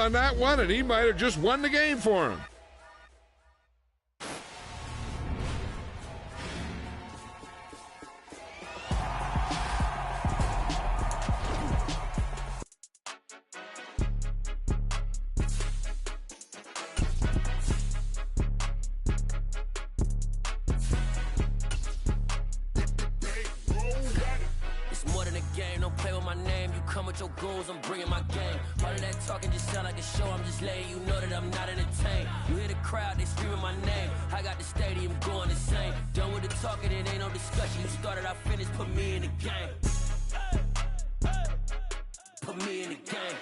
on that one, and he might have just won the game for him. Your goals, I'm bringing my game. All of that talking just sound like a show. I'm just letting you know that I'm not entertained. You hear the crowd, they screaming my name. I got the stadium going insane. Done with the talking, it ain't no discussion. You started, I finished, put me in the game. Put me in the game.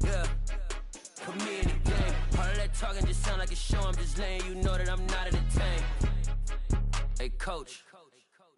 Yeah. Put me in the game. All of that talking just sound like a show. I'm just letting you know that I'm not entertained. Hey, coach.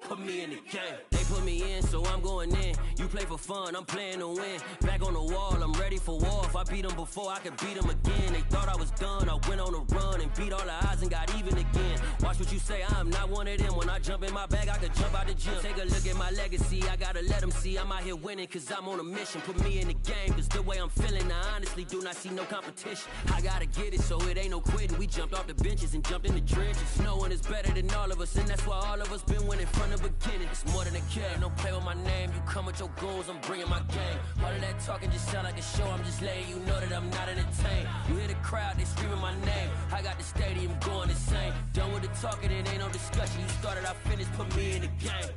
Put me in the game. They put me in, so I'm going in. You play for fun, I'm playing to win. Back on the wall, I'm ready for war. If I beat them before, I can beat them again. They thought I was done, I went on a run and beat all the odds and got even again. Watch what you say, I'm not one of them. When I jump in my bag, I could jump out the gym. Take a look at my legacy, I gotta let them see I'm out here winning, cause I'm on a mission. Put me in the game, cause the way I'm feeling, I honestly do not see no competition. I gotta get it, so it ain't no quitting. We jumped off the benches and jumped in the trenches. No one is better than all of us, and that's why all of us been winning from the beginning. It's more than a kill, don't play with my name. You come with your goals, I'm bringing my game. All of that talking just sound like a show. I'm just letting you know that I'm not entertained. You hear the crowd, they screaming my name. I got the stadium going insane. Done with the talking, it ain't no discussion. You started, I finished, put me in the game.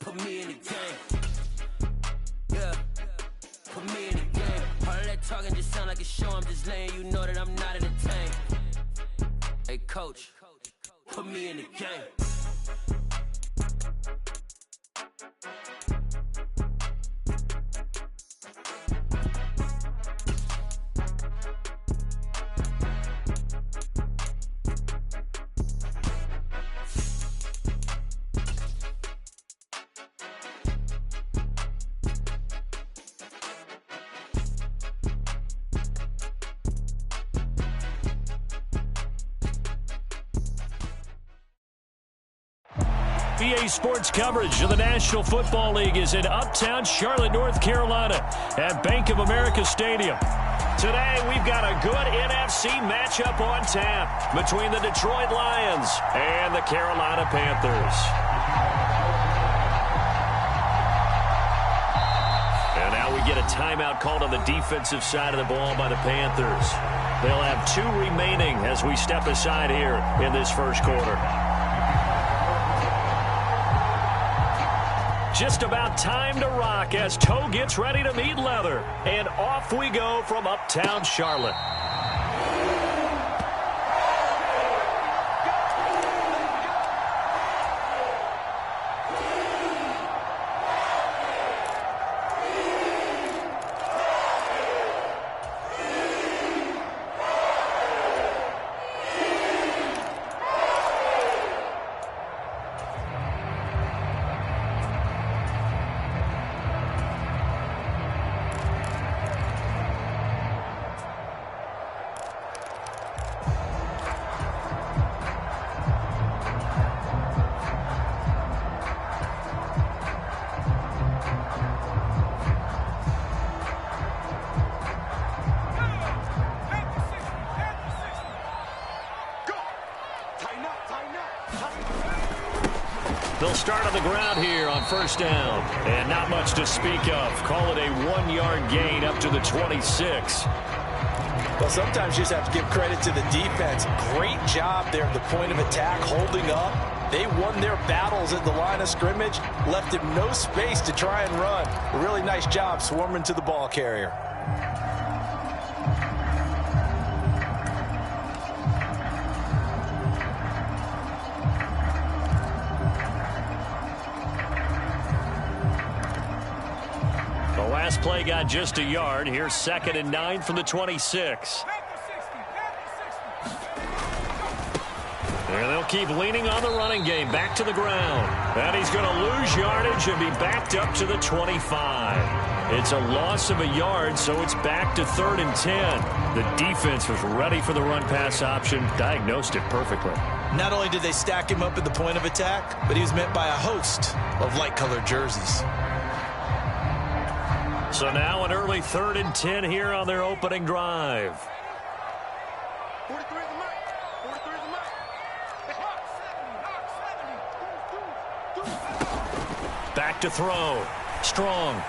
Put me in the game. Yeah. Put me in the game. All of that talking just sound like a show. I'm just letting you know that I'm not entertained. Hey, coach. Put me in the game. BA Sports coverage of the National Football League is in uptown Charlotte, North Carolina at Bank of America Stadium. Today, we've got a good NFC matchup on tap between the Detroit Lions and the Carolina Panthers. And now we get a timeout called on the defensive side of the ball by the Panthers. They'll have 2 remaining as we step aside here in this first quarter. Just about time to rock as toe gets ready to meet leather. And off we go from uptown Charlotte. They'll start on the ground here on first down. And not much to speak of. Call it a 1-yard gain up to the 26. Well, sometimes you just have to give credit to the defense. Great job there at the point of attack, holding up. They won their battles at the line of scrimmage, left him no space to try and run. A really nice job swarming to the ball carrier. Last play got just a yard. Here's 2nd and 9 from the 26. And they'll keep leaning on the running game. Back to the ground. And he's going to lose yardage and be backed up to the 25. It's a loss of a yard, so it's back to 3rd and 10. The defense was ready for the run-pass option, diagnosed it perfectly. Not only did they stack him up at the point of attack, but he was met by a host of light-colored jerseys. So now an early 3rd and 10 here on their opening drive. 43 is the mic. 43 is the mic. Back to throw. Strong.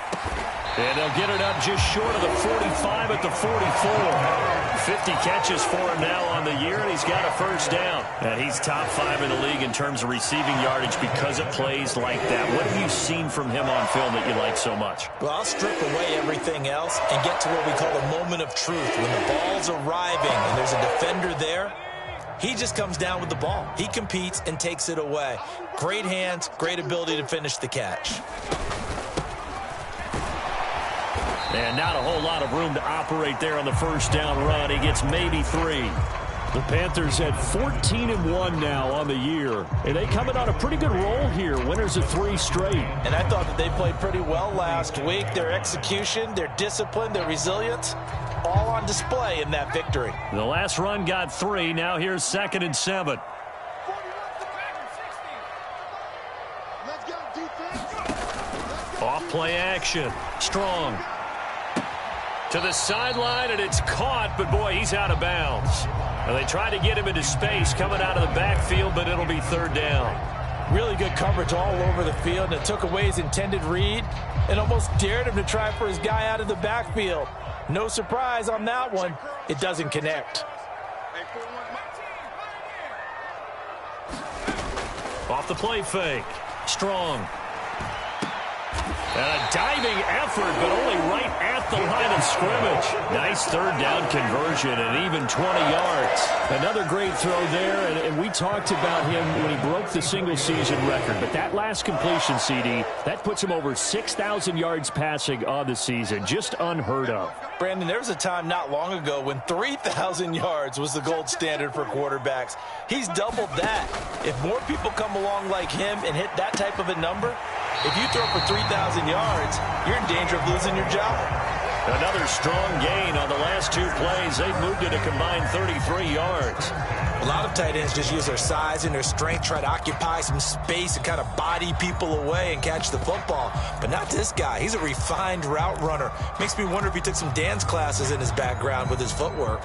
And they'll get it up just short of the 45 at the 44. 50 catches for him now on the year, and he's got a first down. And he's top 5 in the league in terms of receiving yardage because of plays like that. What have you seen from him on film that you like so much? Well, I'll strip away everything else and get to what we call the moment of truth. When the ball's arriving and there's a defender there, he just comes down with the ball. He competes and takes it away. Great hands, great ability to finish the catch. And not a whole lot of room to operate there on the first down run. He gets maybe 3. The Panthers had 14-1 now on the year. And they coming on a pretty good roll here. Winners of 3 straight. And I thought that they played pretty well last week. Their execution, their discipline, their resilience, all on display in that victory. The last run got 3. Now here's 2nd and 7. Off play action. Strong. To the sideline, and it's caught, but boy, he's out of bounds. And they try to get him into space coming out of the backfield, but it'll be 3rd down. Really good coverage all over the field, and it took away his intended read and almost dared him to try for his guy out of the backfield. No surprise on that one. It doesn't connect. Off the play fake. Strong. And a diving effort, but only right at the line of scrimmage. Nice 3rd down conversion and even 20 yards. Another great throw there, and we talked about him when he broke the single-season record. But that last completion, CD, that puts him over 6,000 yards passing on the season. Just unheard of. Brandon, there was a time not long ago when 3,000 yards was the gold standard for quarterbacks. He's doubled that. If more people come along like him and hit that type of a number, if you throw for 3,000 yards, you're in danger of losing your job. Another strong gain on the last 2 plays. They've moved it a combined 33 yards. A lot of tight ends just use their size and their strength, try to occupy some space and kind of body people away and catch the football. But not this guy. He's a refined route runner. Makes me wonder if he took some dance classes in his background with his footwork.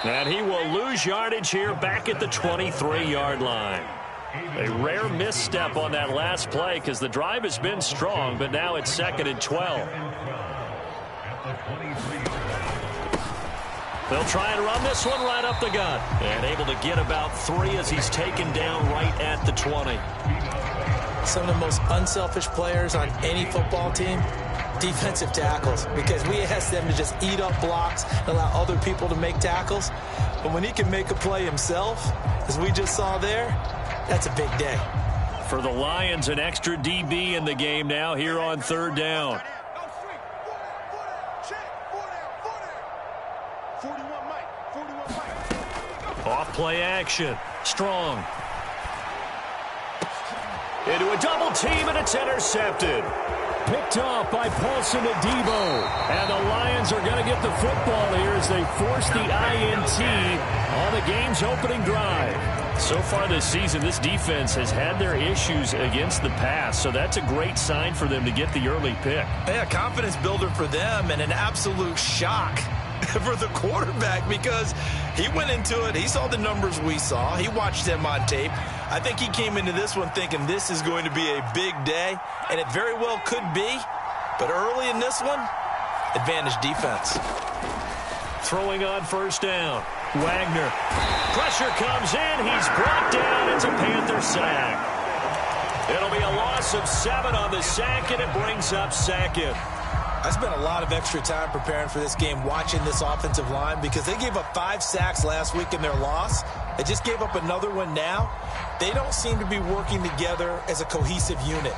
And he will lose yardage here back at the 23-yard line. A rare misstep on that last play because the drive has been strong, but now it's 2nd and 12. They'll try and run this one right up the gut. And able to get about 3 as he's taken down right at the 20. Some of the most unselfish players on any football team, defensive tackles, because we ask them to just eat up blocks and allow other people to make tackles. But when he can make a play himself, as we just saw there, that's a big day. For the Lions, an extra DB in the game now here on 3rd down. Off play action. Strong. Into a double team, and it's intercepted. Picked off by Paulson Adebo. And the Lions are going to get the football here as they force the INT on the game's opening drive. So far this season, this defense has had their issues against the pass, so that's a great sign for them to get the early pick. Yeah, confidence builder for them and an absolute shock for the quarterback because he went into it. He saw the numbers we saw. He watched them on tape. I think he came into this one thinking this is going to be a big day, and it very well could be. But early in this one, advantage defense. Throwing on 1st down. Wagner. Pressure comes in. He's brought down. It's a Panther sack. It'll be a loss of 7 on the sack, and it brings up 2nd. I spent a lot of extra time preparing for this game watching this offensive line because they gave up 5 sacks last week in their loss. They just gave up another one now. They don't seem to be working together as a cohesive unit.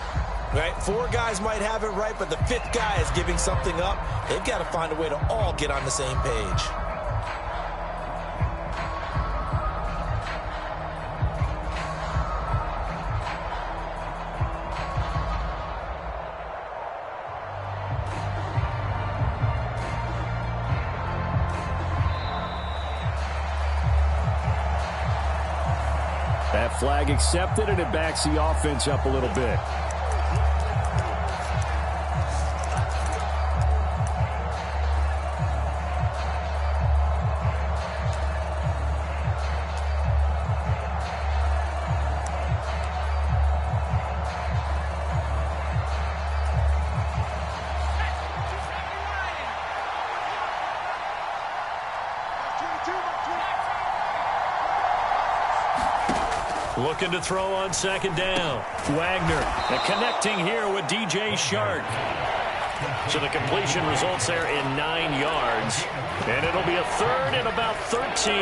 Right? 4 guys might have it right, but the 5th guy is giving something up. They've got to find a way to all get on the same page. That flag accepted, and it backs the offense up a little bit. Looking to throw on second down. Wagner connecting here with DJ Shark. So the completion results there in 9 yards. And it'll be a third and about 13.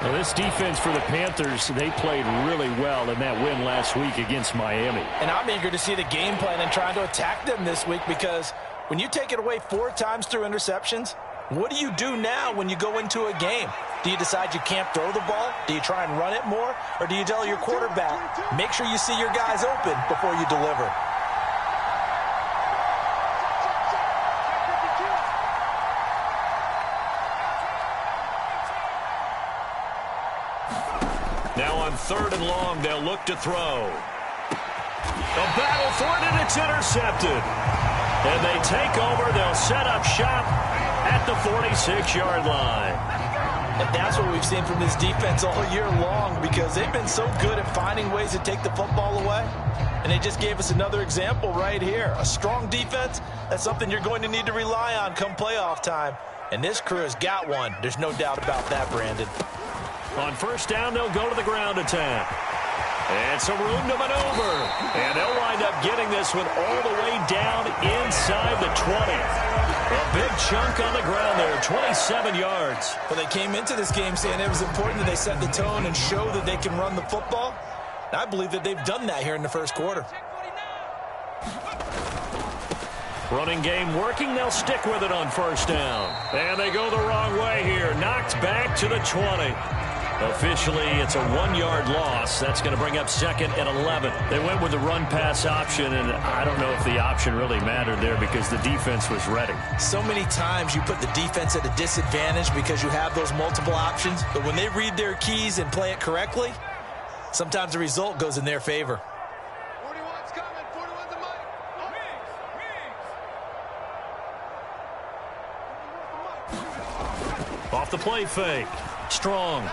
Well, this defense for the Panthers, they played really well in that win last week against Miami. And I'm eager to see the game plan and trying to attack them this week, because when you take it away 4 times through interceptions, what do you do now when you go into a game? Do you decide you can't throw the ball? Do you try and run it more? Or do you tell your quarterback, make sure you see your guys open before you deliver? Now on 3rd and long, they'll look to throw. A battle for it, and it's intercepted. And they take over. They'll set up shop at the 46-yard line. And that's what we've seen from this defense all year long, because they've been so good at finding ways to take the football away. And they just gave us another example right here. A strong defense, that's something you're going to need to rely on come playoff time. And this crew has got one. There's no doubt about that, Brandon. On 1st down, they'll go to the ground attack. And some room to maneuver. And they'll wind up getting this one all the way down inside the 20. A big chunk on the ground there, 27 yards. Well, they came into this game saying it was important that they set the tone and show that they can run the football. And I believe that they've done that here in the first quarter. Running game working. They'll stick with it on 1st down. And they go the wrong way here. Knocked back to the 20. Officially, it's a 1-yard loss. That's going to bring up 2nd and 11. They went with the run-pass option, and I don't know if the option really mattered there because the defense was ready. So many times you put the defense at a disadvantage because you have those multiple options, but when they read their keys and play it correctly, sometimes the result goes in their favor. 41's coming. 41's a mic. Off the play fake. Strong.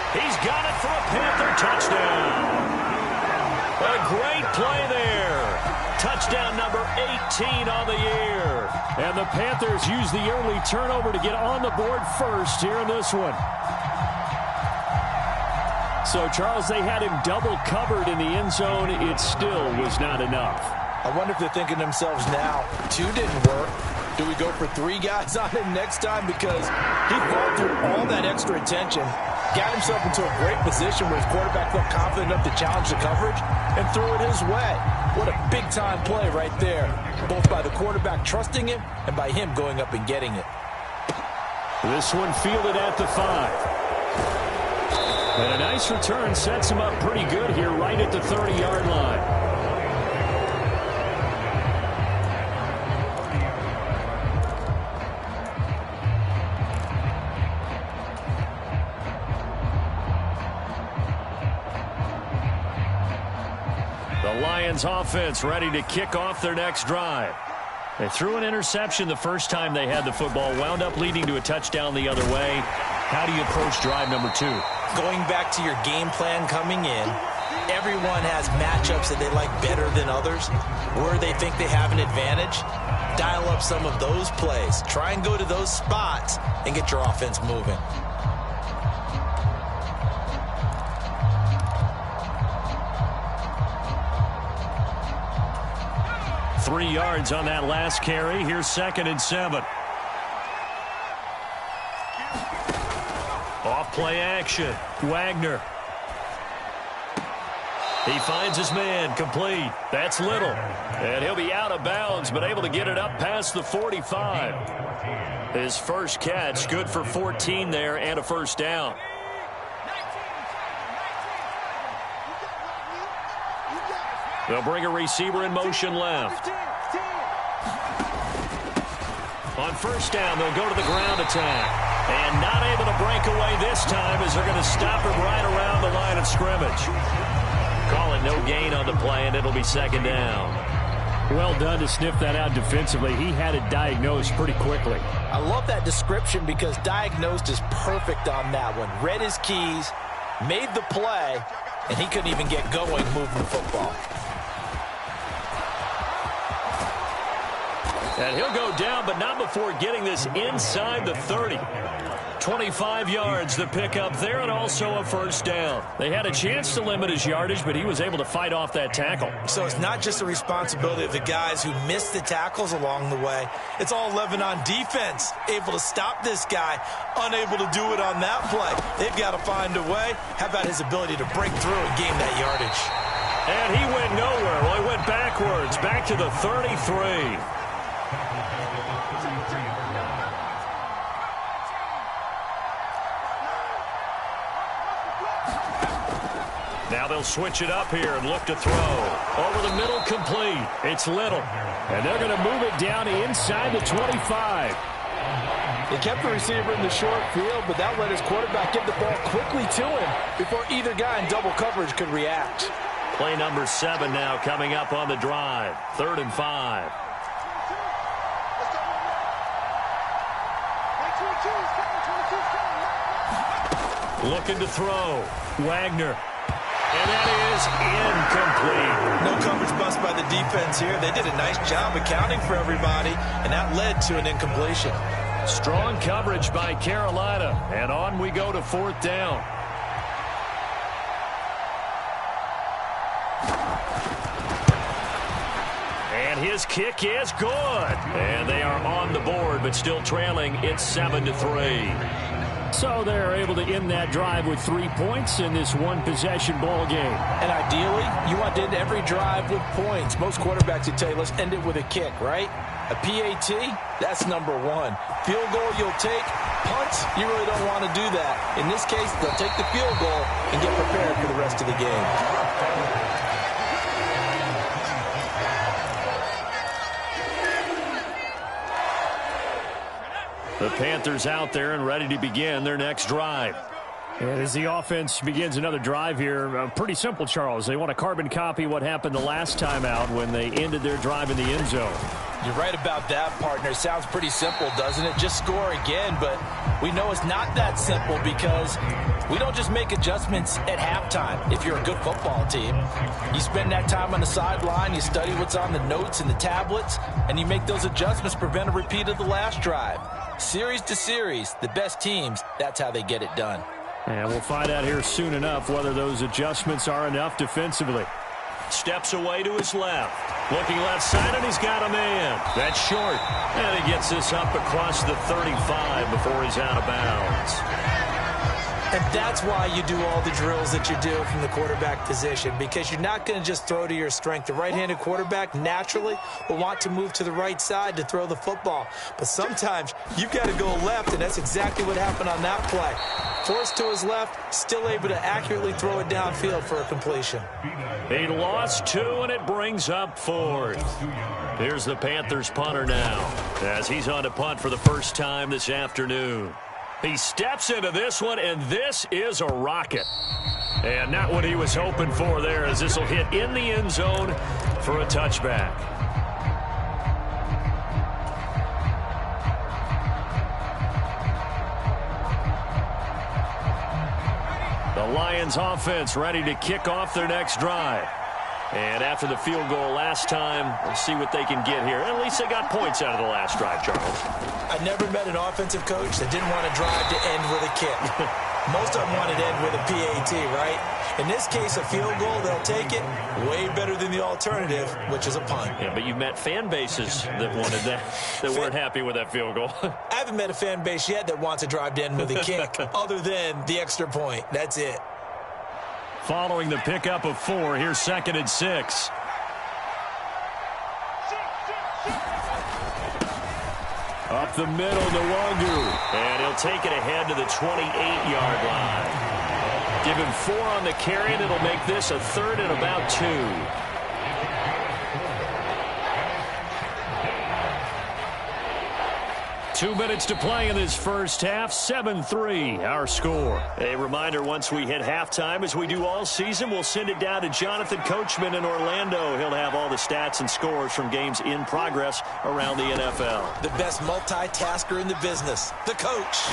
He's got it for a Panther touchdown. A great play there. Touchdown number 18 on the year. And the Panthers use the early turnover to get on the board first here in this one. So, Charles, they had him double covered in the end zone. It still was not enough. I wonder if they're thinking to themselves now, 2 didn't work. Do we go for 3 guys on him next time? Because he fought through all that extra attention, got himself into a great position where his quarterback felt confident enough to challenge the coverage and threw it his way. What a big-time play right there, both by the quarterback trusting him and by him going up and getting it. This one fielded at the 5. And a nice return sets him up pretty good here right at the 30-yard line. The Lions offense ready to kick off their next drive. They threw an interception the first time they had the football, wound up leading to a touchdown the other way. How do you approach drive number 2? Going back to your game plan coming in, everyone has matchups that they like better than others, where they think they have an advantage. Dial up some of those plays. Try and go to those spots and get your offense moving. Three yards on that last carry. Here's 2nd and 7. Off play action. Wagner. He finds his man, complete. That's Little. And he'll be out of bounds, but able to get it up past the 45. His first catch, good for 14 there and a 1st down. They'll bring a receiver in motion left. On 1st down, they'll go to the ground attack. And not able to break away this time as they're going to stop him right around the line of scrimmage. Call it no gain on the play, and it'll be second down. Well done to sniff that out defensively. He had it diagnosed pretty quickly. I love that description because diagnosed is perfect on that one. Read his keys, made the play, and he couldn't even get going moving the football. And he'll go down, but not before getting this inside the 30. 25 yards the pickup there, and also a first down. They had a chance to limit his yardage, but he was able to fight off that tackle. So it's not just the responsibility of the guys who missed the tackles along the way. It's all 11 on defense, able to stop this guy, unable to do it on that play. They've got to find a way. How about his ability to break through and gain that yardage? And he went nowhere. Well, he went backwards, back to the 33. Now they'll switch it up here and look to throw. Over the middle, complete. It's Little. And they're going to move it down inside the 25. They kept the receiver in the short field, but that let his quarterback get the ball quickly to him before either guy in double coverage could react. Play number 7 now coming up on the drive. 3rd and 5. Looking to throw. Wagner. And that is incomplete. No coverage bust by the defense here. They did a nice job accounting for everybody, and that led to an incompletion. Strong coverage by Carolina. And on we go to 4th down. And his kick is good. And they are on the board, but still trailing. It's 7-3. So they're able to end that drive with 3 points in this one-possession ball game. And ideally, you want to end every drive with points. Most quarterbacks would tell you, let's end it with a kick, right? A PAT, that's number 1. Field goal you'll take. Punts, you really don't want to do that. In this case, they'll take the field goal and get prepared for the rest of the game. The Panthers out there and ready to begin their next drive. And as the offense begins another drive here, pretty simple, Charles. They want to carbon copy what happened the last time out when they ended their drive in the end zone. You're right about that, partner. Sounds pretty simple, doesn't it? Just score again, but we know it's not that simple because we don't just make adjustments at halftime. If you're a good football team, you spend that time on the sideline, you study what's on the notes and the tablets, and you make those adjustments to prevent a repeat of the last drive. Series to series, the best teams, that's how they get it done. And we'll find out here soon enough whether those adjustments are enough defensively. Steps away to his left. Looking left side, and he's got a man. That's short. And he gets this up across the 35 before he's out of bounds. And that's why you do all the drills that you do from the quarterback position, because you're not going to just throw to your strength. The right-handed quarterback naturally will want to move to the right side to throw the football. But sometimes you've got to go left, and that's exactly what happened on that play. Forced to his left, still able to accurately throw it downfield for a completion. He lost 2, and it brings up 4th. Here's the Panthers punter now, as he's on to punt for the first time this afternoon. He steps into this one, and this is a rocket. And not what he was hoping for there, as this will hit in the end zone for a touchback. The Lions offense ready to kick off their next drive. And after the field goal last time, we'll see what they can get here. At least they got points out of the last drive, Charles. I never met an offensive coach that didn't want to drive to end with a kick. Most of them wanted to end with a PAT, right? In this case, a field goal, they'll take it. Way better than the alternative, which is a punt. Yeah, but you've met fan bases that wanted that, that weren't happy with that field goal. I haven't met a fan base yet that wants to drive to end with a kick, other than the extra point. That's it. Following the pickup of 4, here's 2nd and 6. Up the middle, Nwangu. And he'll take it ahead to the 28-yard line. Give him 4 on the carry, and it'll make this a 3rd and about 2. 2 minutes to play in this first half. 7-3, our score. A reminder, once we hit halftime, as we do all season, we'll send it down to Jonathan Coachman in Orlando. He'll have all the stats and scores from games in progress around the NFL. The best multitasker in the business, the coach.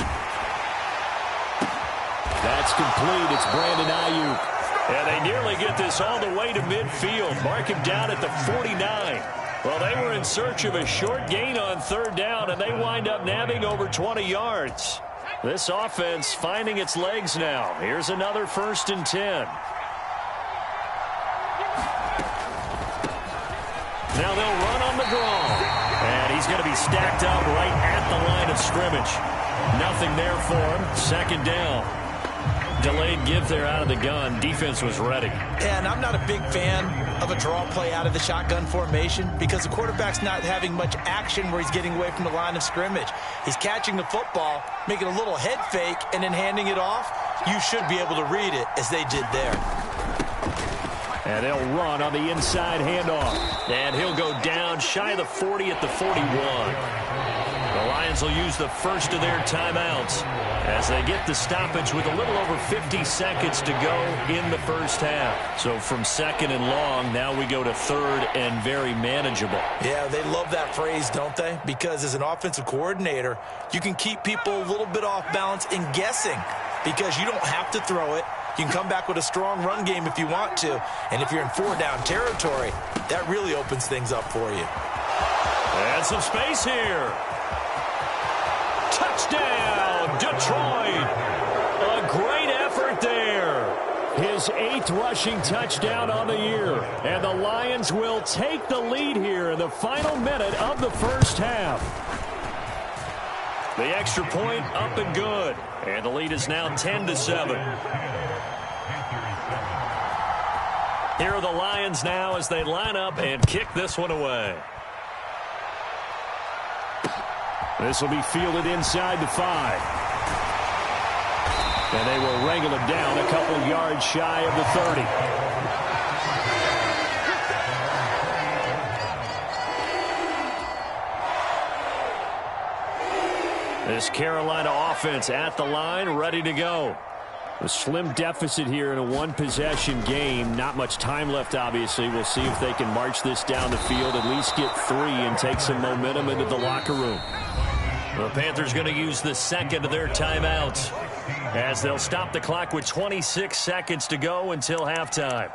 That's complete. It's Brandon Ayuk. And they nearly get this all the way to midfield. Mark him down at the 49. Well, they were in search of a short gain on third down, and they wind up nabbing over 20 yards. This offense finding its legs now. Here's another 1st and 10. Now they'll run on the draw. And he's going to be stacked up right at the line of scrimmage. Nothing there for him. 2nd down. Delayed give there out of the gun. Defense was ready. And I'm not a big fan of a draw play out of the shotgun formation because the quarterback's not having much action where he's getting away from the line of scrimmage. He's catching the football, making a little head fake, and then handing it off. You should be able to read it as they did there. And they'll run on the inside handoff. And he'll go down shy of the 40 at the 41. The Lions will use the first of their timeouts as they get the stoppage with a little over 50 seconds to go in the first half. So from 2nd and long, now we go to 3rd and very manageable. Yeah, they love that phrase, don't they? Because as an offensive coordinator, you can keep people a little bit off balance in guessing because you don't have to throw it. You can come back with a strong run game if you want to. And if you're in 4-down territory, that really opens things up for you. And some space here. Touchdown, Detroit. A great effort there. His 8th rushing touchdown on the year. And the Lions will take the lead here in the final minute of the first half. The extra point up and good. And the lead is now 10-7. Here are the Lions now as they line up and kick this one away. This will be fielded inside the 5. And they will wrangle him down a couple yards shy of the 30. This Carolina offense at the line, ready to go. A slim deficit here in a one-possession game. Not much time left, obviously. We'll see if they can march this down the field, at least get 3 and take some momentum into the locker room. The Panthers going to use the 2nd of their timeouts as they'll stop the clock with 26 seconds to go until halftime.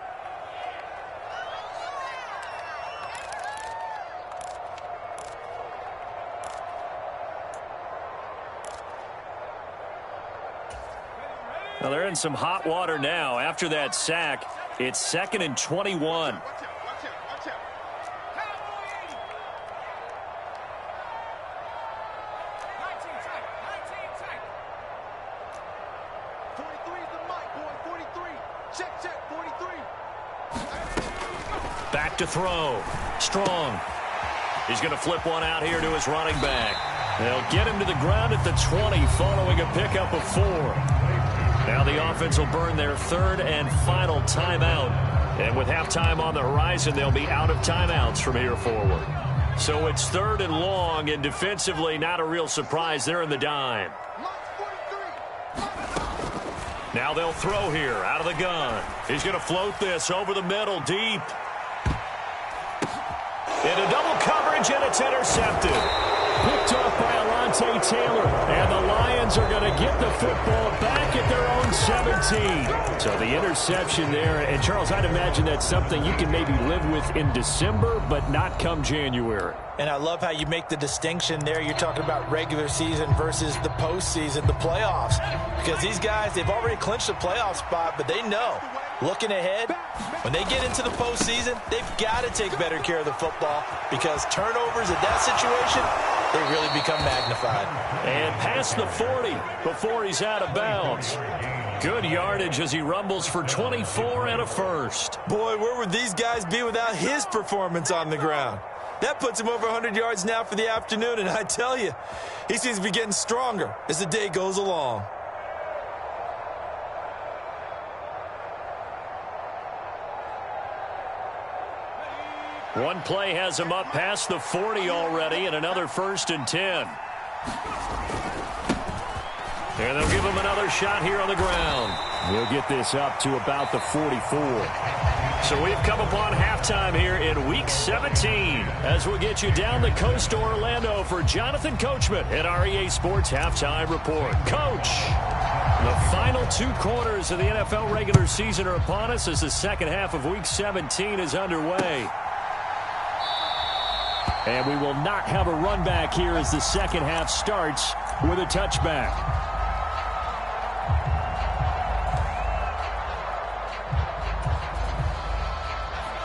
Well, they're in some hot water now. After that sack, it's 2nd and 21. Back to throw. Strong. He's going to flip one out here to his running back. They'll get him to the ground at the 20 following a pickup of 4. Now the offense will burn their 3rd and final timeout. And with halftime on the horizon, they'll be out of timeouts from here forward. So it's 3rd and long, and defensively not a real surprise. They're in the dime. Now they'll throw here out of the gun. He's going to float this over the middle deep. Into double coverage, and it's intercepted. Picked off by Alontae Taylor. And the Lions are going to get the football back at their own 17. So the interception there. And, Charles, I'd imagine that's something you can maybe live with in December, but not come January. And I love how you make the distinction there. You're talking about regular season versus the postseason, the playoffs. Because these guys, they've already clinched the playoff spot, but they know, looking ahead, when they get into the postseason, they've got to take better care of the football because turnovers in that situation, they really become magnified. And past the 40 before he's out of bounds. Good yardage as he rumbles for 24 and a first. Boy, where would these guys be without his performance on the ground? That puts him over 100 yards now for the afternoon, and I tell you, he seems to be getting stronger as the day goes along. One play has him up past the 40 already, and another 1st and 10. And they'll give him another shot here on the ground. He'll get this up to about the 44. So we've come upon halftime here in Week 17 as we'll get you down the coast to Orlando for Jonathan Coachman at our EA Sports Halftime Report. Coach, the final 2 quarters of the NFL regular season are upon us as the second half of Week 17 is underway. And we will not have a run back here as the second half starts with a touchback.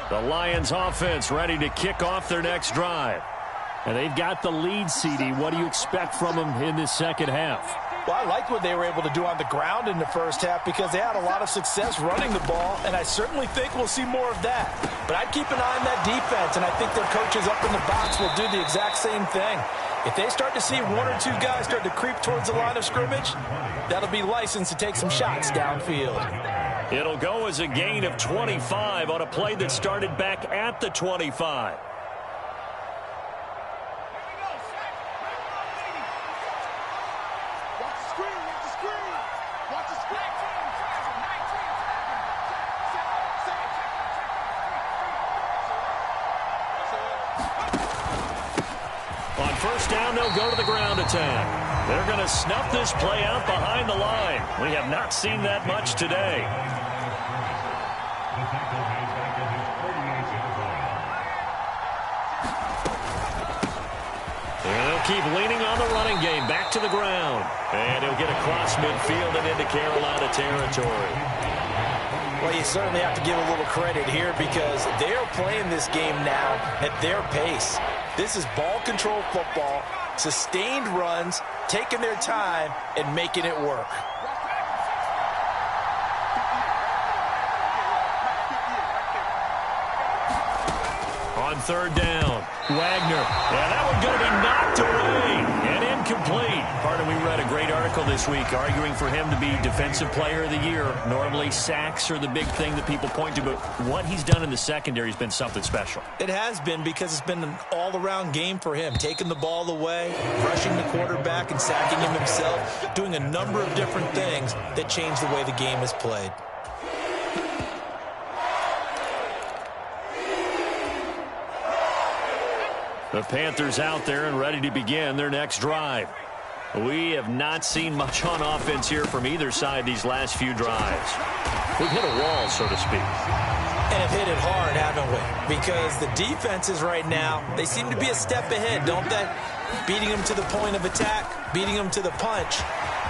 The Lions offense ready to kick off their next drive. And they've got the lead, CD. What do you expect from them in this second half? Well, I like what they were able to do on the ground in the first half because they had a lot of success running the ball, and I certainly think we'll see more of that. But I'd keep an eye on that defense, and I think their coaches up in the box will do the exact same thing. If they start to see 1 or 2 guys start to creep towards the line of scrimmage, that'll be licensed to take some shots downfield. It'll go as a gain of 25 on a play that started back at the 25. On first down, they'll go to the ground attack. They're going to snuff this play out behind the line. We have not seen that much today. And they'll keep leaning on the running game. Back to the ground. And he'll get across midfield and into Carolina territory. Well, you certainly have to give a little credit here because they're playing this game now at their pace. This is ball control football, sustained runs, taking their time, and making it work. On third down, Wagner. And that one going to be knocked away and incomplete. Pardon, we read a great article this week arguing for him to be Defensive Player of the Year. Normally, sacks are the big thing that people point to, but what he's done in the secondary has been something special. It has been because it's been an all-around game for him, taking the ball away, rushing the quarterback, and sacking him himself, doing a number of different things that change the way the game is played. The Panthers out there and ready to begin their next drive. We have not seen much on offense here from either side these last few drives. We've hit a wall, so to speak. And have hit it hard, haven't we? Because the defenses right now, they seem to be a step ahead, don't they? Beating them to the point of attack, beating them to the punch.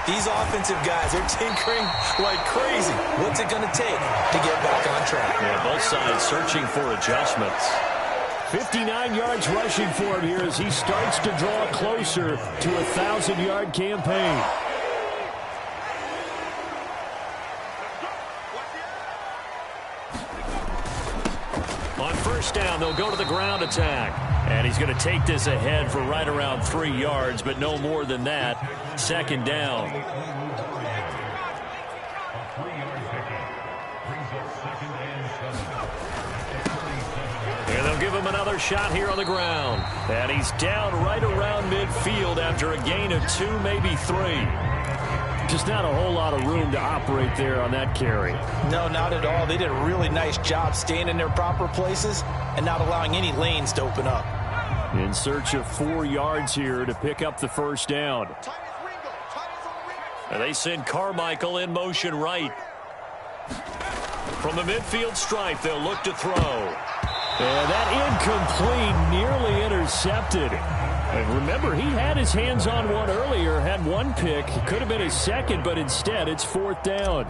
These offensive guys are tinkering like crazy. What's it going to take to get back on track? Yeah, both sides searching for adjustments. 59 yards rushing for him here as he starts to draw closer to a 1,000-yard campaign. On first down, they'll go to the ground attack. And he's going to take this ahead for right around 3 yards, but no more than that. Second down. And they'll give him another shot here on the ground. And he's down right around midfield after a gain of 2, maybe 3. Just not a whole lot of room to operate there on that carry. No, not at all. They did a really nice job staying in their proper places and not allowing any lanes to open up. In search of 4 yards here to pick up the first down. And they send Carmichael in motion right. From the midfield stripe, they'll look to throw. And that incomplete, nearly intercepted. And remember, he had his hands on one earlier, had one pick. It could have been his second, but instead it's fourth down.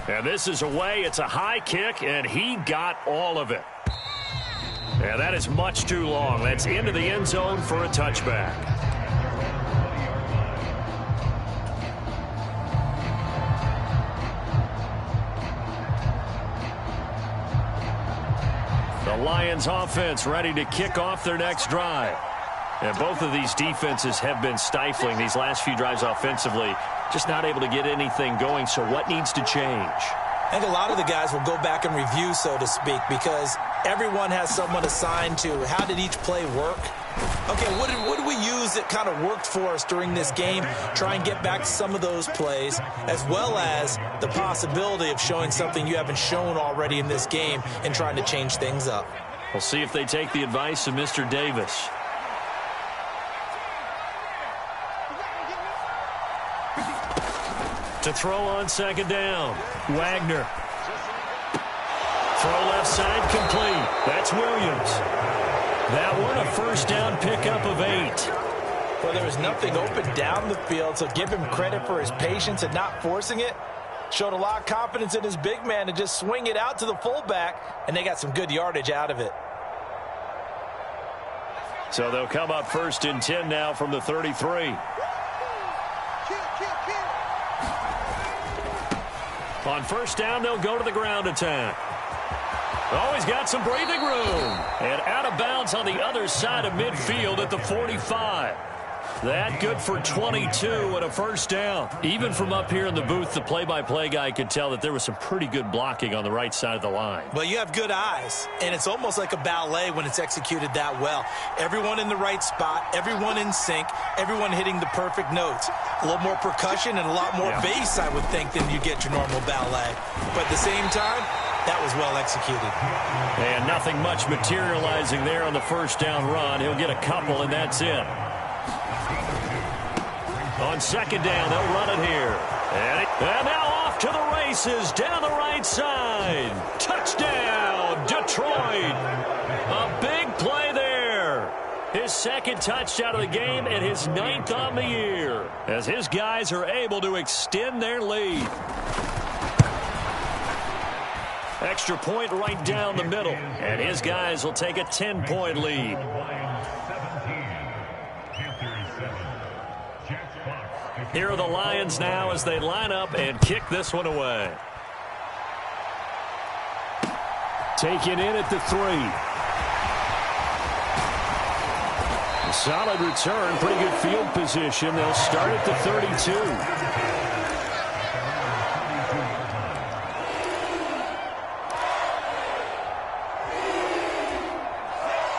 And this is away. It's a high kick, and he got all of it. And that is much too long. That's into the end zone for a touchback. The Lions offense ready to kick off their next drive. And both of these defenses have been stifling these last few drives offensively. Just not able to get anything going, so what needs to change? I think a lot of the guys will go back and review, so to speak, because Everyone has someone assigned to how did each play work. Okay, what did we use that kind of worked for us during this game? Try and get back to some of those plays, as well as the possibility of showing something you haven't shown already in this game and trying to change things up. We'll see if they take the advice of Mr. Davis. To throw on second down, Wagner. Throw left side complete. That's Williams. That one a first down pickup of 8. Well, there was nothing open down the field, so give him credit for his patience and not forcing it. Showed a lot of confidence in his big man to just swing it out to the fullback, and they got some good yardage out of it. So they'll come up first and 10 now from the 33. On first down, they'll go to the ground attack. Oh, he's got some breathing room. And out of bounds on the other side of midfield at the 45. That good for 22 and a first down. Even from up here in the booth, the play-by-play guy could tell that there was some pretty good blocking on the right side of the line. Well, you have good eyes, and it's almost like a ballet when it's executed that well. Everyone in the right spot, everyone in sync, everyone hitting the perfect notes. A little more percussion and a lot more bass, I would think, than you get your normal ballet. But at the same time, that was well executed. And nothing much materializing there on the first down run. He'll get a couple, and that's it. On second down, they'll run it here. And now off to the races down the right side. Touchdown, Detroit. A big play there. His second touchdown of the game and his 9th on the year, as his guys are able to extend their lead. Extra point right down the middle, and his guys will take a 10-point lead. Here are the Lions now as they line up and kick this one away. Taken in at the 3. A solid return, pretty good field position. They'll start at the 32.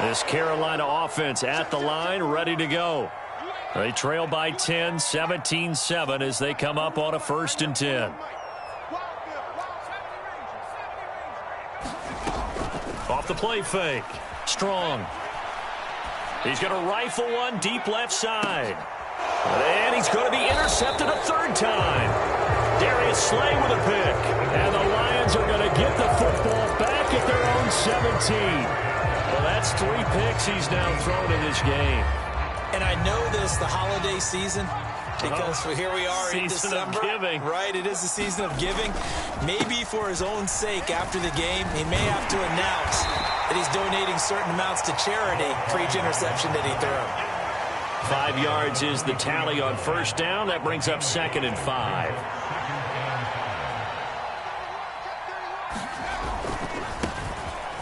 This Carolina offense at the line, ready to go. They trail by 10, 17-7 as they come up on a first and 10. Off the play fake. Strong. He's going to rifle one deep left side. And he's going to be intercepted a third time. Darius Slay with a pick. And the Lions are going to get the football back at their own 17. Well, that's 3 picks he's now thrown in this game. And I know this, the holiday season, because here we are in December. Season of giving. Right, it is the season of giving. Maybe for his own sake after the game, he may have to announce that he's donating certain amounts to charity for each interception that he threw. 5 yards is the tally on first down. That brings up 2nd and 5.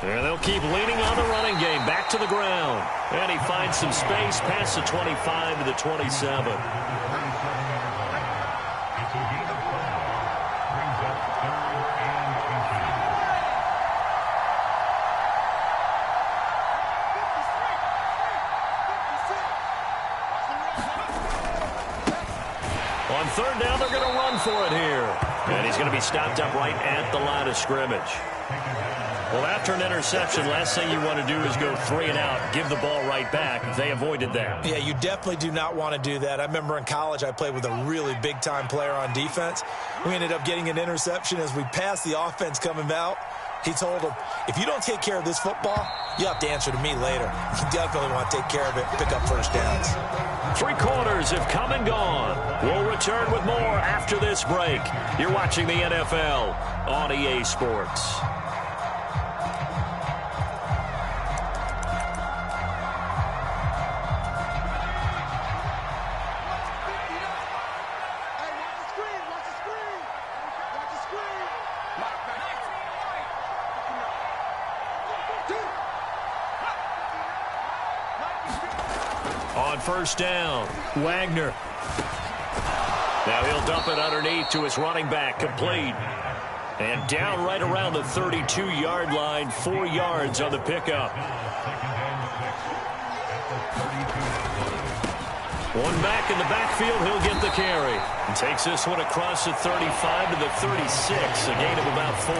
And they'll keep leaning on the running game. Back to the ground. And he finds some space past the 25 to the 27. On third down, they're going to run for it here. And he's going to be stopped up right at the line of scrimmage. Well, after an interception, last thing you want to do is go 3 and out, give the ball right back. They avoided that. Yeah, you definitely do not want to do that. I remember in college I played with a really big-time player on defense. We ended up getting an interception as we passed the offense coming out. He told him, if you don't take care of this football, you have to answer to me later. You definitely want to take care of it, pick up first downs. 3 quarters have come and gone. We'll return with more after this break. You're watching the NFL on EA Sports. On first down, Wagner. Now he'll dump it underneath to his running back, complete. And down right around the 32-yard line, 4 yards on the pickup. One back in the backfield, he'll get the carry. And takes this one across the 35 to the 36, a gain of about 4.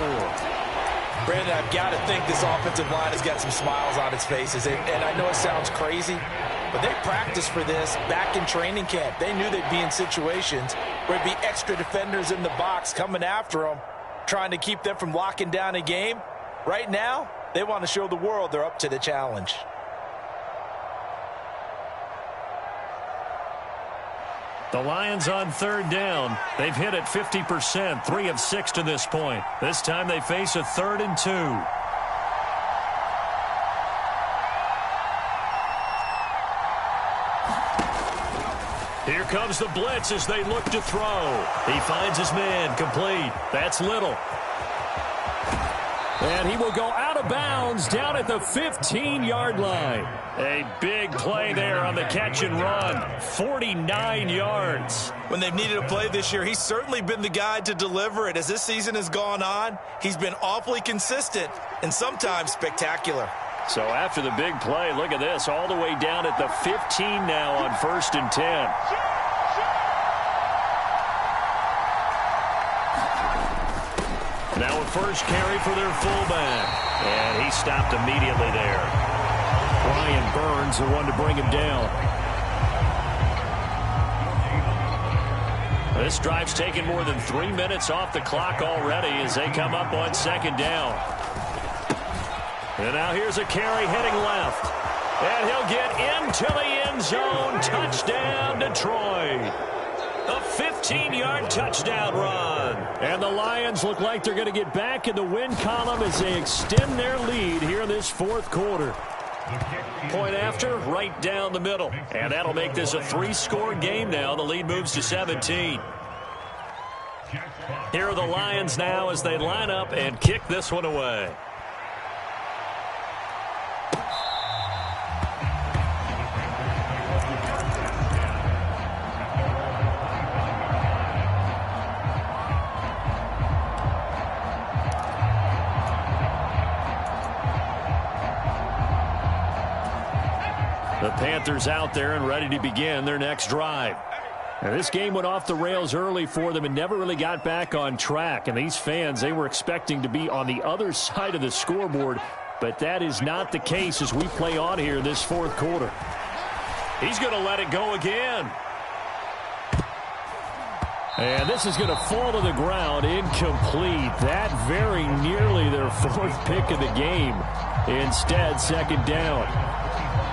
Brandon, I've got to think this offensive line has got some smiles on its faces. And I know it sounds crazy, but they practiced for this back in training camp. They knew they'd be in situations where there'd be extra defenders in the box coming after them, trying to keep them from locking down a game. Right now, they want to show the world they're up to the challenge. The Lions on third down. They've hit it 50%, 3 of 6 to this point. This time they face a 3rd and 2. Here comes the blitz as they look to throw. He finds his man, complete. That's Little. And he will go out of bounds down at the 15-yard line. A big play there on the catch and run. 49 yards. When they've needed a play this year, he's certainly been the guy to deliver it. As this season has gone on, he's been awfully consistent and sometimes spectacular. So after the big play, look at this, all the way down at the 15 now on 1st and 10. Now a first carry for their fullback. And he stopped immediately there. Brian Burns, the one to bring him down. This drive's taken more than 3 minutes off the clock already as they come up on 2nd down. And now here's a carry heading left. And he'll get into the end zone. Touchdown, Detroit. A 15-yard touchdown run. And the Lions look like they're going to get back in the win column as they extend their lead here in this 4th quarter. Point after, right down the middle. And that'll make this a 3-score game now. The lead moves to 17. Here are the Lions now as they line up and kick this one away. The Panthers out there and ready to begin their next drive. Now, this game went off the rails early for them and never really got back on track. And these fans, they were expecting to be on the other side of the scoreboard, but that is not the case as we play on here in this 4th quarter. He's going to let it go again. And this is going to fall to the ground, incomplete. That very nearly their 4th pick of the game. Instead, 2nd down.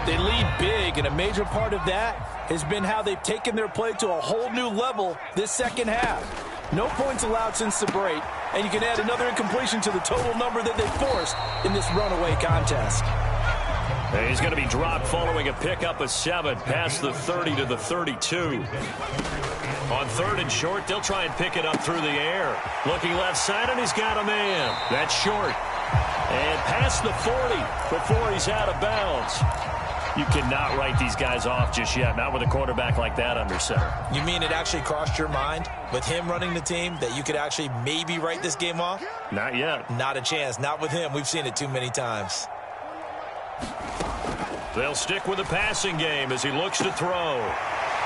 They lead big, and a major part of that has been how they've taken their play to a whole new level this 2nd half. No points allowed since the break, and you can add another incompletion to the total number that they forced in this runaway contest. He's going to be dropped following a pickup of 7 past the 30 to the 32. On 3rd and short, they'll try and pick it up through the air. Looking left side, and he's got a man. That's short. And past the 40 before he's out of bounds. You cannot write these guys off just yet, not with a quarterback like that under center. You mean it actually crossed your mind with him running the team that you could actually maybe write this game off? Not yet. Not a chance. Not with him. We've seen it too many times. They'll stick with the passing game as he looks to throw.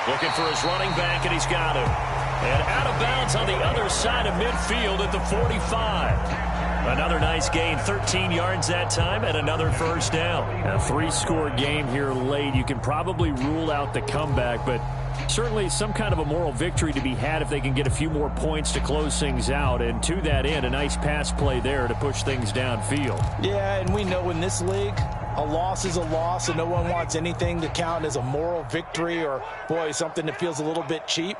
Looking for his running back, and he's got him. And out of bounds on the other side of midfield at the 45. Another nice gain, 13 yards that time, and another first down. A 3-score game here late. You can probably rule out the comeback, but certainly some kind of a moral victory to be had if they can get a few more points to close things out. And to that end, a nice pass play there to push things downfield. Yeah, and we know in this league, a loss is a loss, and no one wants anything to count as a moral victory or, boy, something that feels a little bit cheap.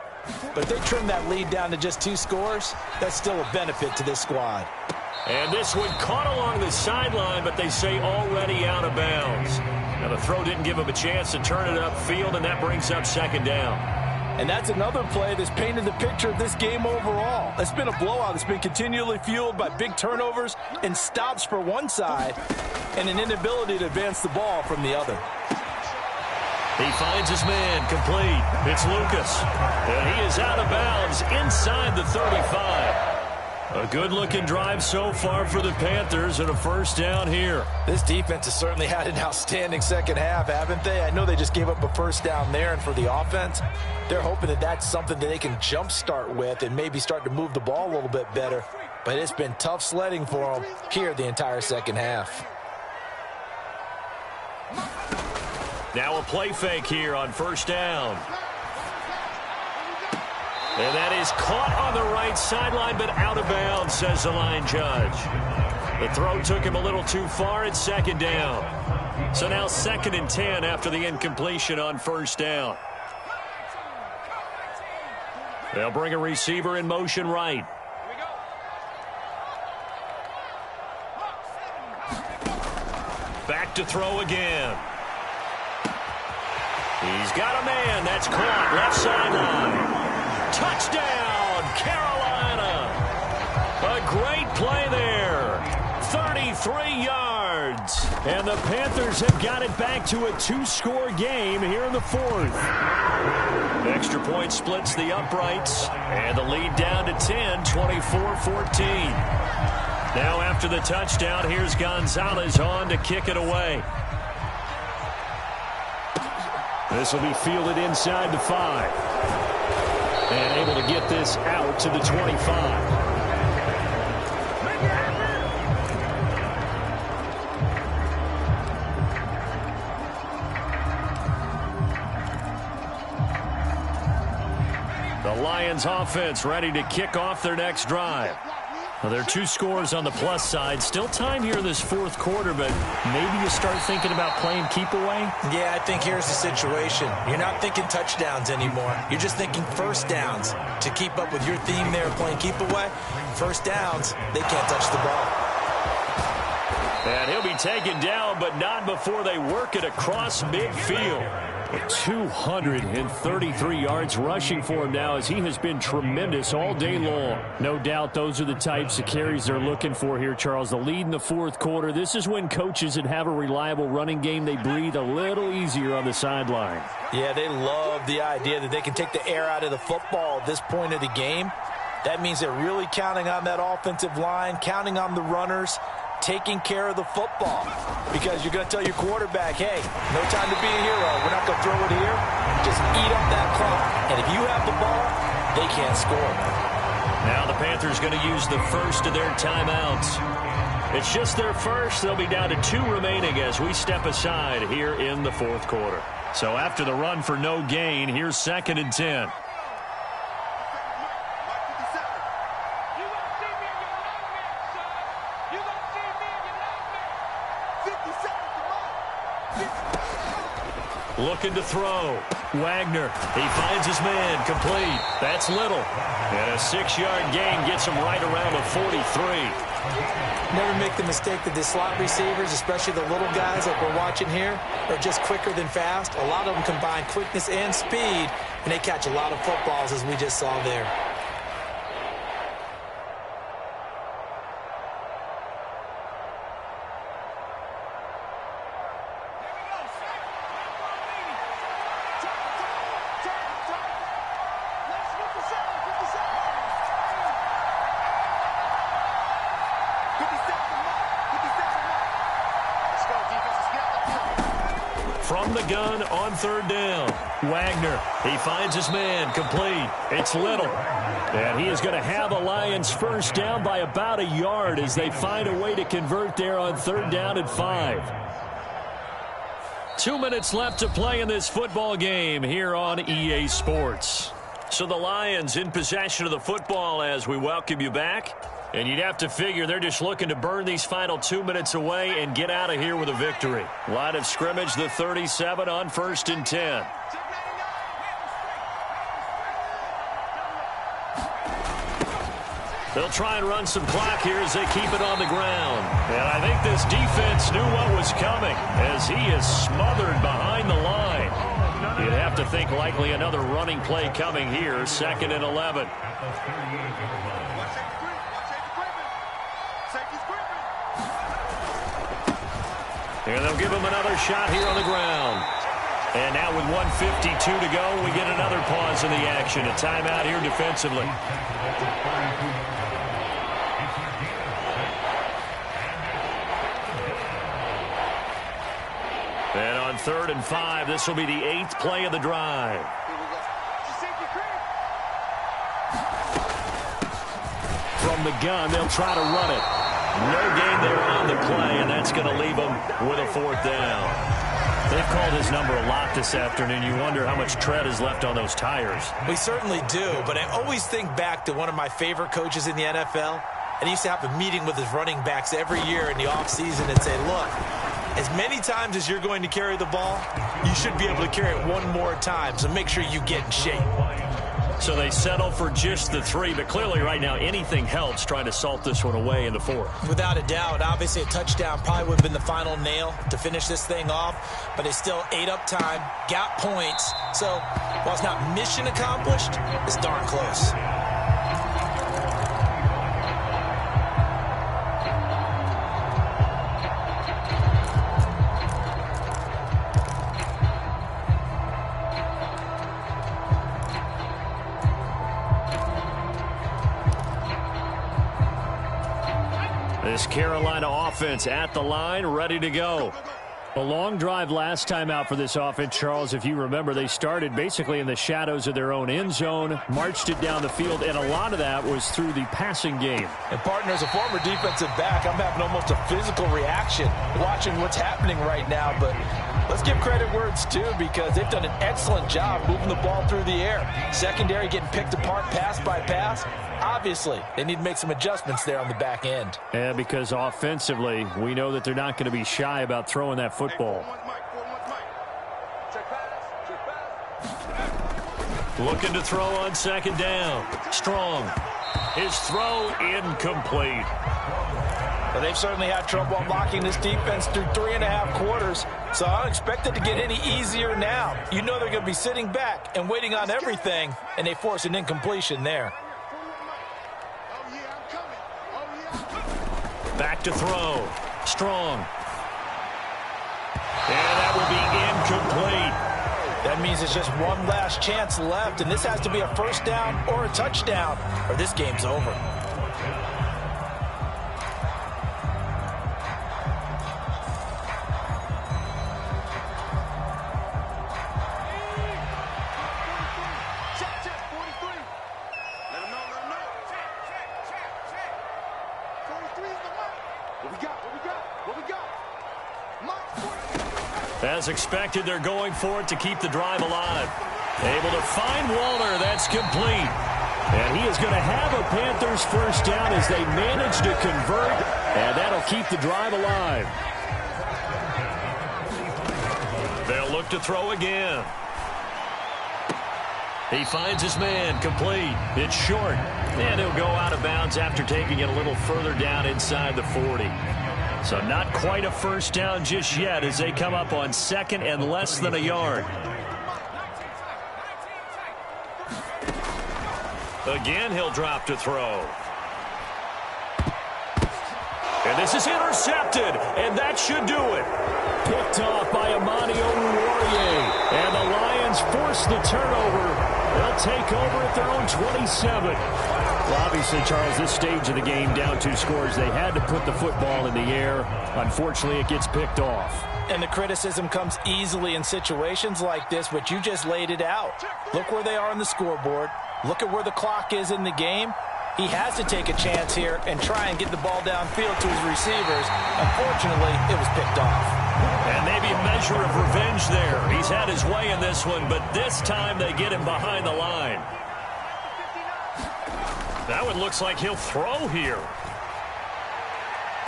But if they trim that lead down to just 2 scores, that's still a benefit to this squad. And this one caught along the sideline, but they say already out of bounds. Now the throw didn't give him a chance to turn it upfield, and that brings up 2nd down. And that's another play that's painted the picture of this game overall. It's been a blowout. It's been continually fueled by big turnovers and stops for one side and an inability to advance the ball from the other. He finds his man, complete. It's Lucas. And he is out of bounds inside the 35. A good-looking drive so far for the Panthers and a first down here. This defense has certainly had an outstanding second half, haven't they? I know they just gave up a first down there, and for the offense, they're hoping that that's something that they can jumpstart with and maybe start to move the ball a little bit better. But it's been tough sledding for them here the entire second half. Now a play fake here on first down. And that is caught on the right sideline, but out of bounds, says the line judge. The throw took him a little too far. It's second down. So now 2nd and 10 after the incompletion on first down. They'll bring a receiver in motion right. Back to throw again. He's got a man. That's caught. Left sideline. Touchdown, Carolina. A great play there. 33 yards. And the Panthers have got it back to a 2-score game here in the 4th. Extra point splits the uprights. And the lead down to 10, 24-14. Now after the touchdown, here's Gonzalez on to kick it away. This will be fielded inside the 5. And able to get this out to the 25. The Lions offense ready to kick off their next drive. Well, there are 2 scores on the plus side. Still time here in this 4th quarter, but maybe you start thinking about playing keep away? Yeah, I think here's the situation. You're not thinking touchdowns anymore. You're just thinking first downs. To keep up with your theme there of playing keep away, first downs, they can't touch the ball. And he'll be taken down, but not before they work it across midfield. 233 yards rushing for him now, as he has been tremendous all day long. No doubt those are the types of carries they're looking for here, Charles. The lead in the 4th quarter. This is when coaches that have a reliable running game, they breathe a little easier on the sideline. Yeah, they love the idea that they can take the air out of the football at this point of the game. That means they're really counting on that offensive line, counting on the runners, taking care of the football, because you're going to tell your quarterback, hey, no time to be a hero. We're not going to throw it here. Just eat up that clock. And if you have the ball, they can't score. Now the Panthers going to use the first of their timeouts. It's just their first. They'll be down to 2 remaining as we step aside here in the 4th quarter. So after the run for no gain, here's 2nd and 10. Looking to throw. Wagner. He finds his man. Complete. That's Little. And a 6-yard gain gets him right around the 43. Never make the mistake that the slot receivers, especially the little guys like we're watching here, are just quicker than fast. A lot of them combine quickness and speed, and they catch a lot of footballs, as we just saw there. From the gun on 3rd down. Wagner, he finds his man. Complete. It's Little. And he is going to have a Lions first down by about a yard as they find a way to convert there on 3rd down and 5. 2 minutes left to play in this football game here on EA Sports. So the Lions in possession of the football as we welcome you back. And you'd have to figure they're just looking to burn these final 2 minutes away and get out of here with a victory. Line of scrimmage, the 37 on 1st and 10. They'll try and run some clock here as they keep it on the ground. And I think this defense knew what was coming as he is smothered behind the line. You'd have to think likely another running play coming here, 2nd and 11. And they'll give him another shot here on the ground. And now with 1:52 to go, we get another pause in the action. A timeout here defensively. And on 3rd and 5, this will be the 8th play of the drive. From the gun, they'll try to run it. No gain there on the play, and that's going to leave them with a 4th down. They've called his number a lot this afternoon. You wonder how much tread is left on those tires. We certainly do, but I always think back to one of my favorite coaches in the NFL, and he used to have a meeting with his running backs every year in the offseason and say, look, as many times as you're going to carry the ball, you should be able to carry it one more time, so make sure you get in shape. So they settle for just the 3, but clearly right now anything helps trying to salt this one away in the 4th. Without a doubt, obviously a touchdown probably would have been the final nail to finish this thing off, but they still ate up time, got points, so while it's not mission accomplished, it's darn close. This Carolina offense at the line, ready to go. A long drive last time out for this offense, Charles. If you remember, they started basically in the shadows of their own end zone, marched it down the field, and a lot of that was through the passing game. And partner, as a former defensive back, I'm having almost a physical reaction watching what's happening right now. But let's give credit where it's due, because they've done an excellent job moving the ball through the air. Secondary getting picked apart pass by pass. Obviously, they need to make some adjustments there on the back end. Yeah, because offensively, we know that they're not going to be shy about throwing that football. Looking to throw on 2nd down. Strong. His throw incomplete. Well, they've certainly had trouble unlocking this defense through 3.5 quarters, so I don't expect it to get any easier now. You know they're going to be sitting back and waiting on everything, and they force an incompletion there. Back to throw. Strong. And that will be incomplete. That means it's just one last chance left, and this has to be a 1st down or a touchdown, or this game's over. As expected, they're going for it to keep the drive alive. Able to find Walter. That's complete. And he is going to have a Panthers 1st down as they manage to convert, and that'll keep the drive alive. They'll look to throw again. He finds his man, complete. It's short, and he'll go out of bounds after taking it a little further down inside the 40. So not quite a 1st down just yet as they come up on 2nd and less than a yard. Again, he'll drop to throw. And this is intercepted, and that should do it. Picked off by Amani Oruwariye. And the Lions force the turnover. They'll take over at their own 27. Well, obviously, Charles, this stage of the game, down 2 scores, they had to put the football in the air. Unfortunately, it gets picked off. And the criticism comes easily in situations like this, but you just laid it out. Look where they are on the scoreboard. Look at where the clock is in the game. He has to take a chance here and try and get the ball downfield to his receivers. Unfortunately, it was picked off. And maybe a measure of revenge there. He's had his way in this one, but this time they get him behind the line. That one looks like he'll throw here.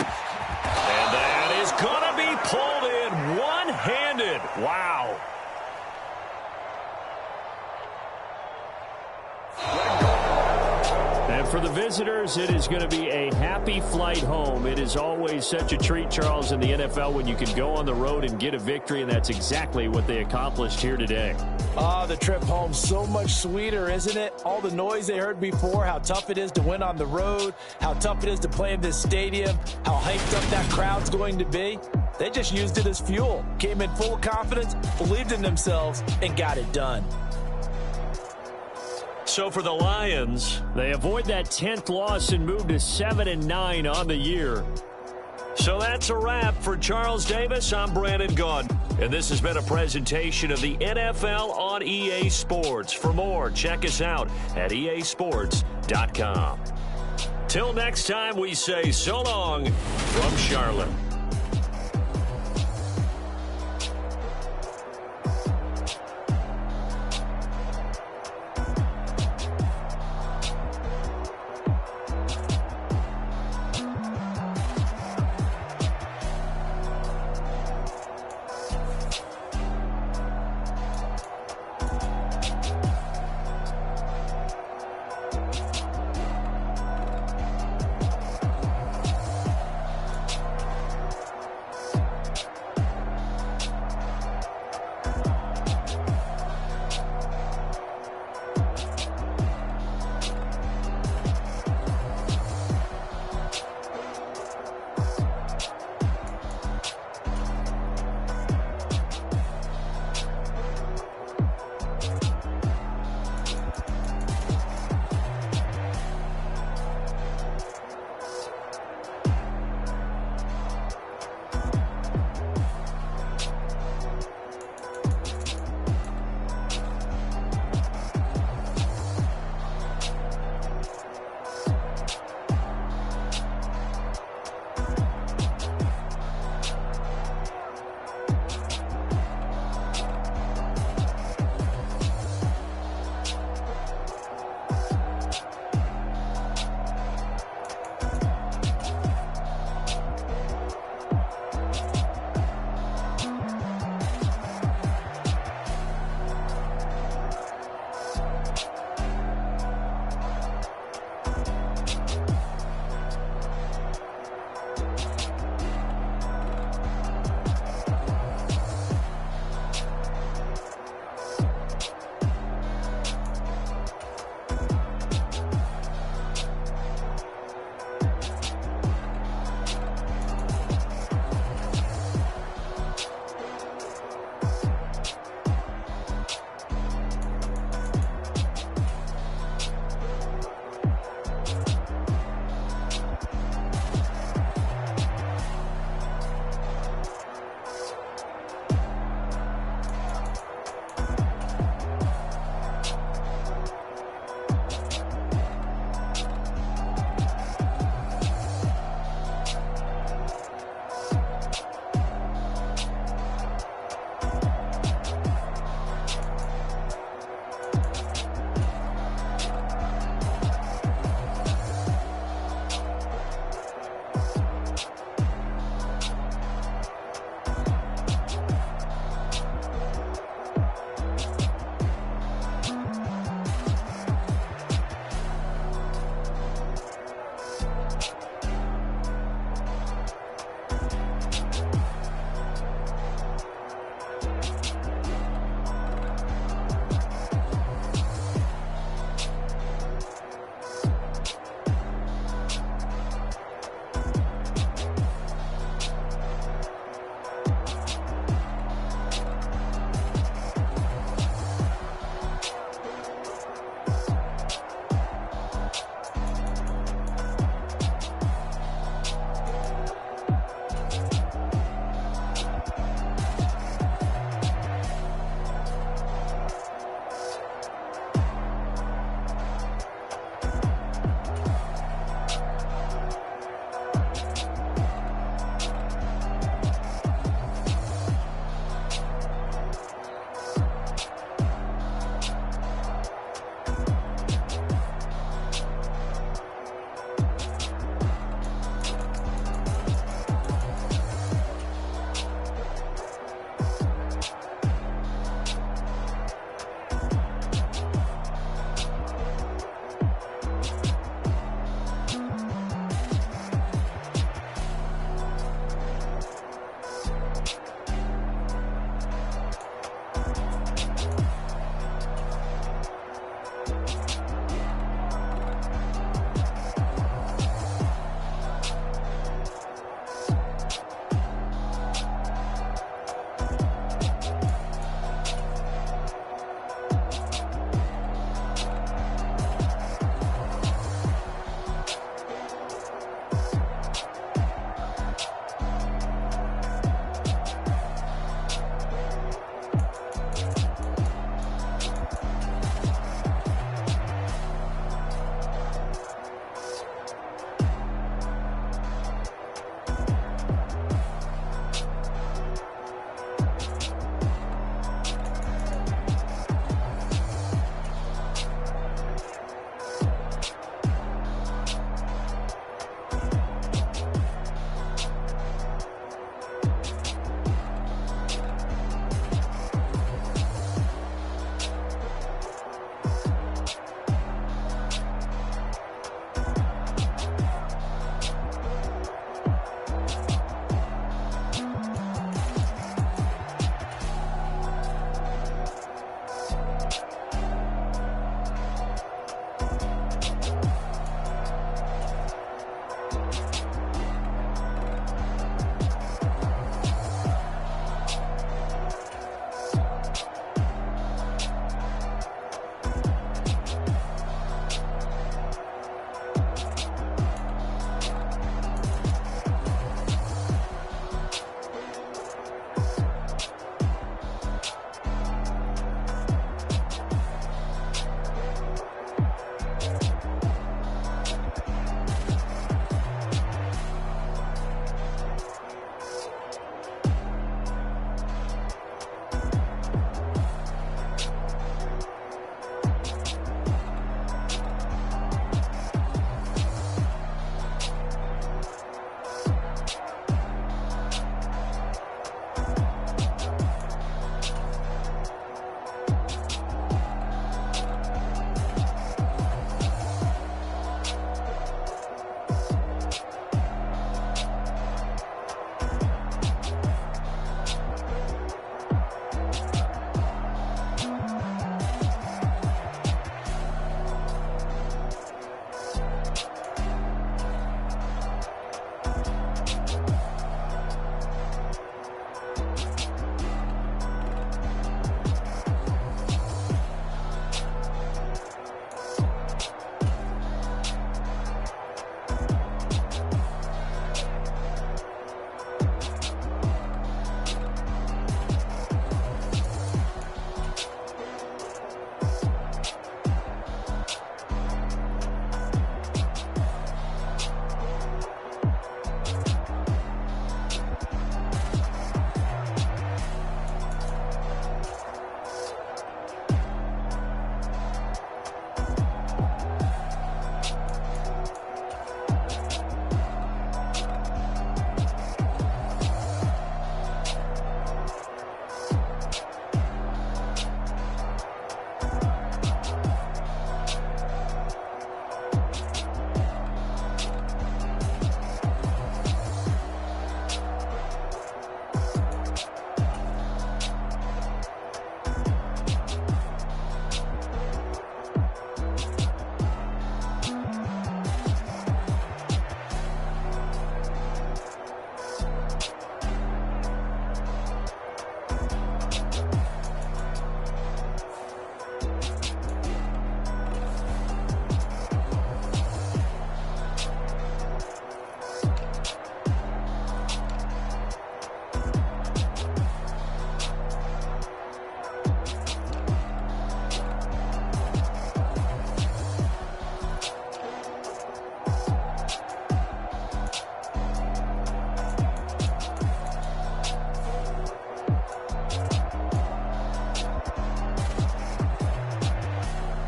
And that is going to be pulled in one-handed. Wow. And for the visitors, it is going to be a happy flight home. It is always such a treat, Charles, in the NFL when you can go on the road and get a victory, and that's exactly what they accomplished here today. The trip home, so much sweeter, isn't it? All the noise they heard before, how tough it is to win on the road, how tough it is to play in this stadium, how hyped up that crowd's going to be. They just used it as fuel, came in full of confidence, believed in themselves, and got it done. So for the Lions, they avoid that 10th loss and move to 7-9 on the year. So that's a wrap for Charles Davis. I'm Brandon Gaudin. And this has been a presentation of the NFL on EA Sports. For more, check us out at easports.com. Till next time, we say so long from Charlotte.